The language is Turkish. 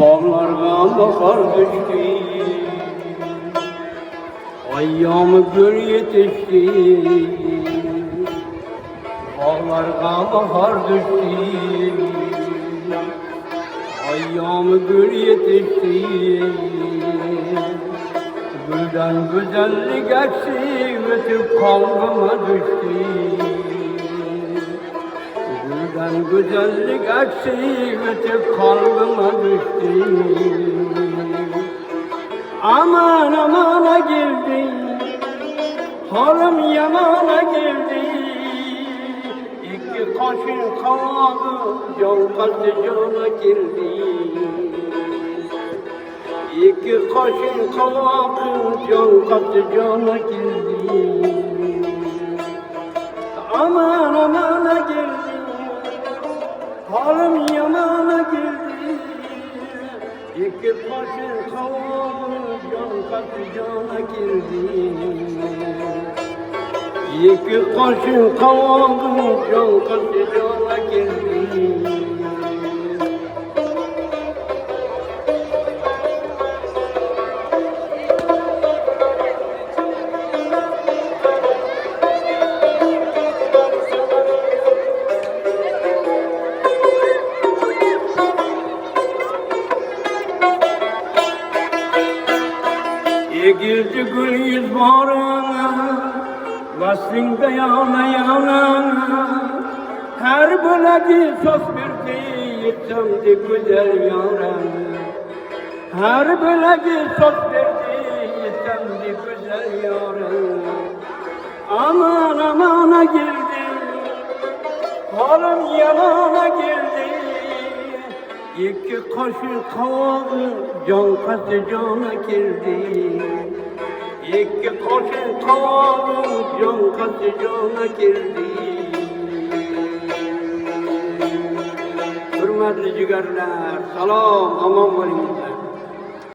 Bağlarga bahar düştü, ayyamı gül yetişti. Bağlarga bahar düştü, ayyamı gül yetişti. Gülden güzellik eksi, ötüp kalbime düştü. Gülden güzellik eksi, ötüp kalbime düştü. Aman amana geldi, halim yamana geldi. İki kaşın kavağı, can kaçtı cana geldi. İki kaşın kavağı, can kaçtı cana geldi. Aman amana geldi, halim yamana geldi. İki kaşın kavağı, can kaçtı cana geldi. İki kaşın kavağı, can kaçtı cana geldi. Girdi gül yüz bağrına, vaslinde yana yana. Her bölegi söz verdi, yetemdi güzel yaran. Her bölegi söz verdi, yetemdi güzel yaran. Aman amana geldi, halim yamana geldi. İki kaşın kavağı, can kaçtı cana girdi. İki kaşın kavağı, can kaçtı cana girdi. Hürmetli ciğerler, salam, aman var.